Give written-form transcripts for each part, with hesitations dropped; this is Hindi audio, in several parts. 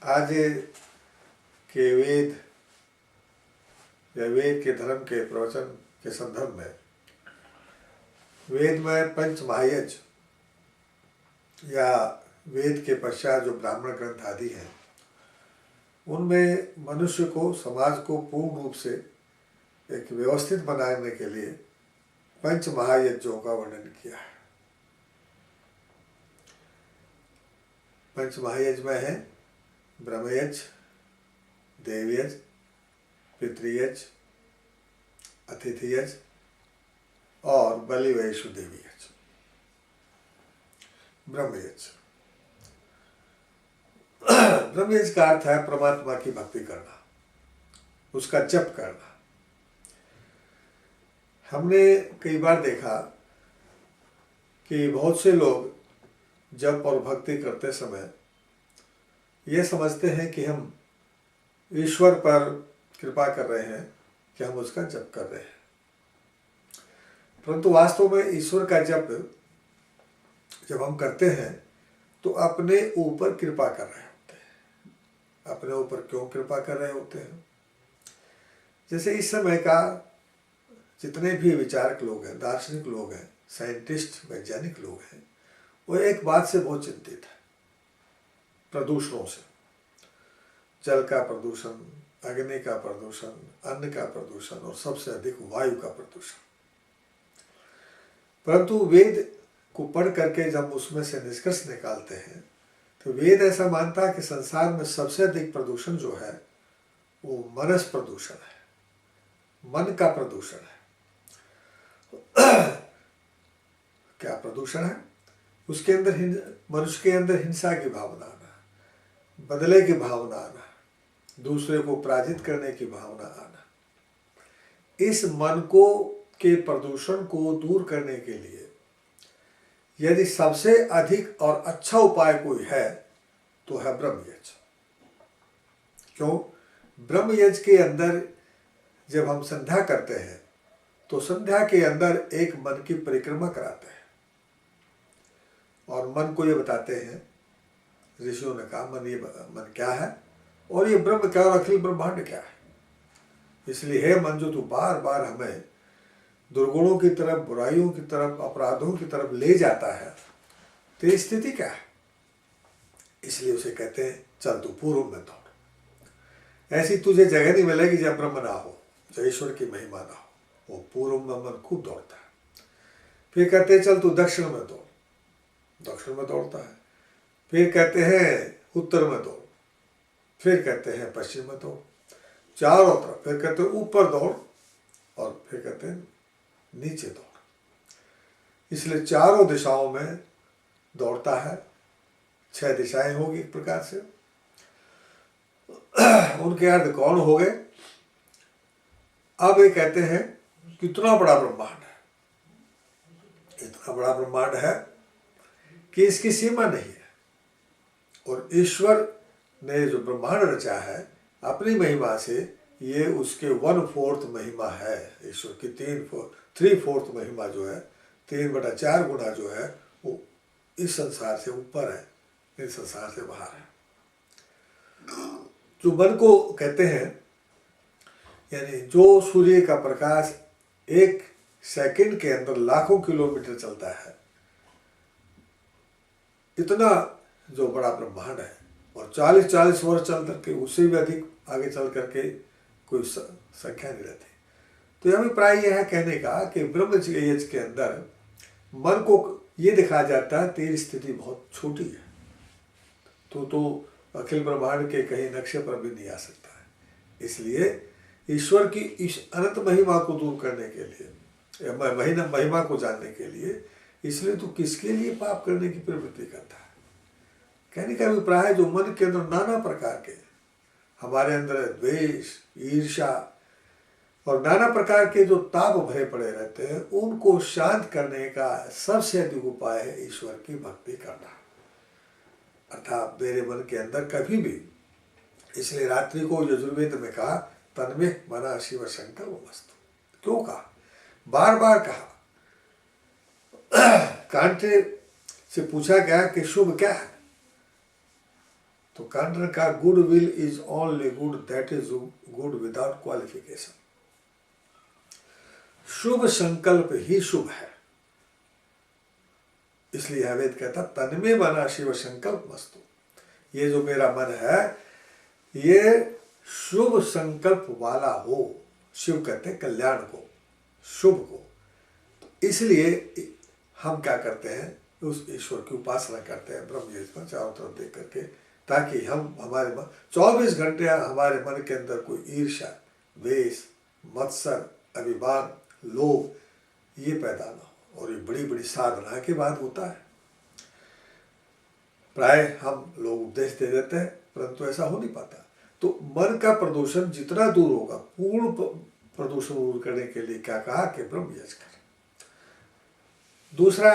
आज के वेद या वेद के धर्म के प्रवचन के संदर्भ में वेद में पंच महायज्ञ या वेद के पश्चात जो ब्राह्मण ग्रंथ आदि हैं उनमें मनुष्य को, समाज को पूर्ण रूप से एक व्यवस्थित बनाने के लिए पंच महायज्ञों का वर्णन किया है। पंच महायज्ञ में है ब्रह्मयज्ञ, देवयज्ञ, पितृयज्ञ, अतिथियज्ञ और बलि वैष्णोदेवी यज्ञ। ब्रह्मयज्ञ ब्रह्मयज्ञ का अर्थ है परमात्मा की भक्ति करना, उसका जप करना। हमने कई बार देखा कि बहुत से लोग जप और भक्ति करते समय ये समझते हैं कि हम ईश्वर पर कृपा कर रहे हैं, कि हम उसका जप कर रहे हैं, परंतु वास्तव में ईश्वर का जप जब हम करते हैं तो अपने ऊपर कृपा कर रहे होते हैं। अपने ऊपर क्यों कृपा कर रहे होते हैं? जैसे इस समय का जितने भी विचारक लोग हैं, दार्शनिक लोग हैं, साइंटिस्ट, वैज्ञानिक लोग हैं, वो एक बात से बहुत चिंतित है, प्रदूषणों से। जल का प्रदूषण, अग्नि का प्रदूषण, अन्न का प्रदूषण और सबसे अधिक वायु का प्रदूषण। परंतु वेद को पढ़ करके जब उसमें से निष्कर्ष निकालते हैं तो वेद ऐसा मानता है कि संसार में सबसे अधिक प्रदूषण जो है वो मनस प्रदूषण है, मन का प्रदूषण है। क्या प्रदूषण है? उसके अंदर मनुष्य के अंदर हिंसा की भावना आना, बदले की भावना आना, दूसरे को पराजित करने की भावना आना। इस मन को के प्रदूषण को दूर करने के लिए यदि सबसे अधिक और अच्छा उपाय कोई है तो है ब्रह्मयज्ञ। क्यों? ब्रह्मयज्ञ के अंदर जब हम संध्या करते हैं तो संध्या के अंदर एक मन की परिक्रमा कराते हैं और मन को ये बताते हैं, ऋषियों ने कहा मन क्या है और ये ब्रह्म क्या और अखिल ब्रह्मांड क्या है। इसलिए हे मन, जो तू बार बार हमें दुर्गुणों की तरफ, बुराइयों की तरफ, अपराधों की तरफ ले जाता है, तेरी स्थिति क्या है? इसलिए उसे कहते हैं चल तू पूर्व में दौड़। ऐसी तुझे जगह नहीं मिलेगी जब ब्रह्म ना हो, जब ईश्वर की महिमा ना हो। वो पूर्व में मन खूब दौड़ता है। फिर कहते हैं चल तू दक्षिण में दौड़, दक्षिण में दौड़ता है। फिर कहते हैं उत्तर में दौड़, फिर कहते हैं पश्चिम में दौड़, चारों तरफ। फिर कहते हैं ऊपर दौड़ और फिर कहते हैं नीचे दौड़। इसलिए चारों दिशाओं में दौड़ता है। 6 दिशाएं होगी एक प्रकार से। उनके अर्थ कौन हो गए? अब ये कहते हैं कितना बड़ा ब्रह्मांड है, इतना बड़ा ब्रह्मांड है कि इसकी सीमा नहीं है। और ईश्वर ने जो ब्रह्मांड रचा है अपनी महिमा से, ये उसके 1/4 महिमा है। ईश्वर की 3/4 महिमा जो है, 3/4 गुना जो है, वो इस संसार से ऊपर है, इस संसार से बाहर है। जो मन को कहते हैं, यानी जो सूर्य का प्रकाश 1 सेकंड के अंदर लाखों किलोमीटर चलता है, इतना जो बड़ा ब्रह्मांड है, और 40-40 वर्ष चल करके, उससे भी अधिक आगे चल करके कोई संख्या नहीं रहती। तो यह अभिप्राय यह है कहने का कि ब्रह्मयज्ञ के अंदर मन को ये दिखाया जाता है तेरी स्थिति बहुत छोटी है, तो अखिल ब्रह्मांड के कहीं नक्शे पर भी नहीं आ सकता है। इसलिए ईश्वर की इस अनंत महिमा को दूर करने के लिए, महिमा को जानने के लिए, इसलिए तू किसके लिए पाप करने की प्रवृत्ति करता है? कहने का अभिप्राय है जो मन के अंदर नाना प्रकार के, हमारे अंदर द्वेष, ईर्ष्या और नाना प्रकार के जो ताप भरे पड़े रहते हैं, उनको शांत करने का सबसे अधिक उपाय है ईश्वर की भक्ति करना। अर्थात मेरे मन के अंदर कभी भी, इसलिए रात्रि को यजुर्वेद में कहा तन्मे मना शिव शंकर वस्तु। क्यों कहा? बार बार कहा। कांटे से पूछा गया कि शुभ क्या है? तो कर्ण का good will is only good that is good without qualification. शुभ संकल्प ही शुभ है, इसलिए यह वेद कहता तन्मे मना शिव संकल्प मस्तु। ये जो मेरा मन है ये शुभ संकल्प वाला हो। शिव कहते हैं कल्याण को, शुभ को। तो इसलिए हम क्या करते हैं, उस ईश्वर की उपासना करते हैं ब्रह्म पर चारों तरफ देख करके, ताकि हम हमारे मन 24 घंटे हमारे मन के अंदर कोई ईर्ष्या, द्वेष, मत्सर, अभिमान, लोभ ये पैदा ना हो। और ये बड़ी बड़ी साधना के बाद होता है। प्राय हम लोग उपदेश दे देते हैं परंतु ऐसा हो नहीं पाता। तो मन का प्रदूषण जितना दूर होगा, पूर्ण प्रदूषण दूर करने के लिए क्या कहा कि ब्रह्म यज्ञ कर। दूसरा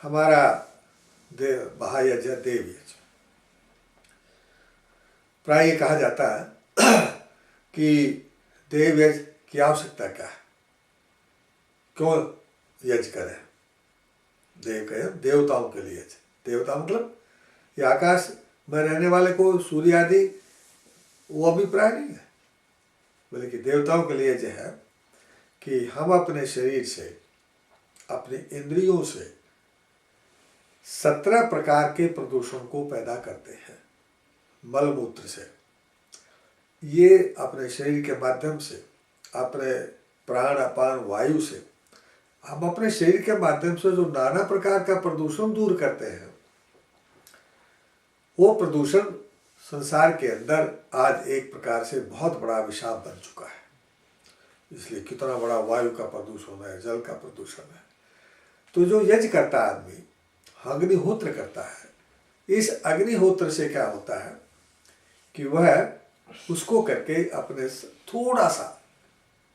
हमारा महायज्ञ देव यज्ञ। प्राय ये कहा जाता है कि देव यज्ञ की आवश्यकता क्या है, क्यों यज्ञ करें। देव कहे देवताओं के लिए यज्ञ। देवता मतलब ये आकाश में रहने वाले को सूर्य आदि वो अभिप्राय नहीं है, बल्कि देवताओं के लिए यज्ञ है कि हम अपने शरीर से, अपने इंद्रियों से 17 प्रकार के प्रदूषण को पैदा करते हैं। मलमूत्र से, ये अपने शरीर के माध्यम से, अपने प्राण अपान वायु से, हम अपने शरीर के माध्यम से जो नाना प्रकार का प्रदूषण दूर करते हैं, वो प्रदूषण संसार के अंदर आज एक प्रकार से बहुत बड़ा अभिशाप बन चुका है। इसलिए कितना बड़ा वायु का प्रदूषण है, जल का प्रदूषण है। तो जो यज्ञ करता आदमी अग्निहोत्र करता है, इस अग्निहोत्र से क्या होता है कि वह उसको करके अपने थोड़ा सा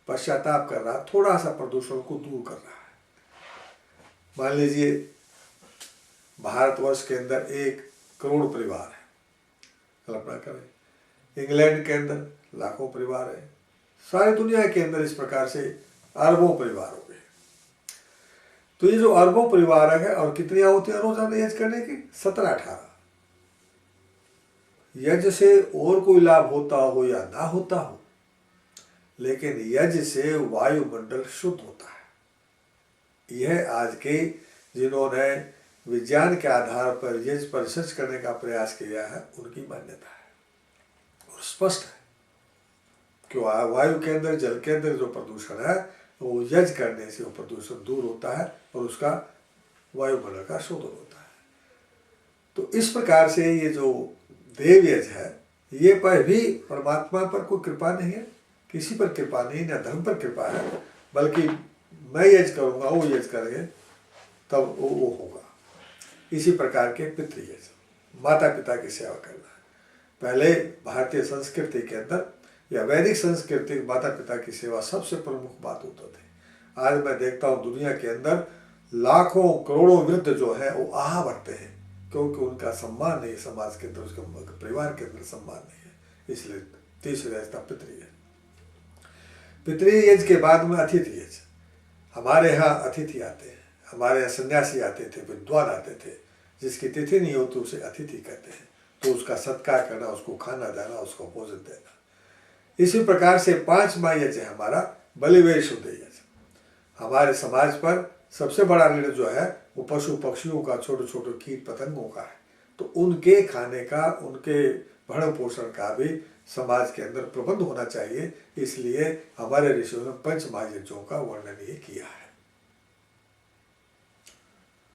पश्चाताप कर रहा, थोड़ा सा प्रदूषण को दूर कर रहा है। मान लीजिए भारतवर्ष के अंदर 1 करोड़ परिवार है, कल्पना करें। इंग्लैंड के अंदर लाखों परिवार है, सारी दुनिया के अंदर इस प्रकार से अरबों परिवार हो गए। तो ये जो अरबों परिवार है, और कितनी आहुतियां रोजाना यज्ञ करने की, 17-18। यज्ञ से और कोई लाभ होता हो या ना होता हो, लेकिन यज्ञ से वायुमंडल शुद्ध होता है। यह आज के जिन्होंने विज्ञान के आधार पर यज्ञ पर रिसर्च करने का प्रयास किया है, उनकी मान्यता है और स्पष्ट है कि वायु के अंदर, जल के अंदर जो प्रदूषण है वो यज्ञ करने से वो प्रदूषण दूर होता है और उसका वायुमंडल का शोधन होता है। तो इस प्रकार से ये जो देव यज्ञ है, ये पर भी परमात्मा पर कोई कृपा नहीं है, किसी पर कृपा नहीं, न धर्म पर कृपा है, बल्कि मैं यज्ञ करूँगा, वो यज्ञ करेंगे तब वो होगा। इसी प्रकार के पितृयज्ञ, माता पिता की सेवा करना है। पहले भारतीय संस्कृति के अंदर या वैदिक संस्कृति में माता पिता की सेवा सबसे प्रमुख बात होता थी। आज मैं देखता हूँ दुनिया के अंदर लाखों करोड़ों वृद्ध जो है वो आहा बढ़ते हैं, क्योंकि उनका सम्मान नहीं है समाज के अंदर, उसके परिवार के अंदर सम्मान नहीं है। इसलिए तीसरा यज्ञ था पितृयज्ञ। पितृयज्ञ के बाद में अतिथि यज्ञ। हमारे यहाँ अतिथि आते हैं, हमारे यहाँ सन्यासी आते थे, विद्वान आते थे, जिसकी तिथि नहीं होती उसे अतिथि कहते हैं। तो उसका सत्कार करना, उसको खाना देना, उसको भोजन देना। इसी प्रकार से 5वां यज्ञ हमारा बलिवेश उदय यज्ञ। हमारे समाज पर सबसे बड़ा ऋण जो है वो पशु पक्षियों का, छोटे छोटे कीट पतंगों का है। तो उनके खाने का, उनके भरण पोषण का भी समाज के अंदर प्रबंध होना चाहिए। इसलिए हमारे ऋषियों ने 5 महायज्ञों का वर्णन ये किया है।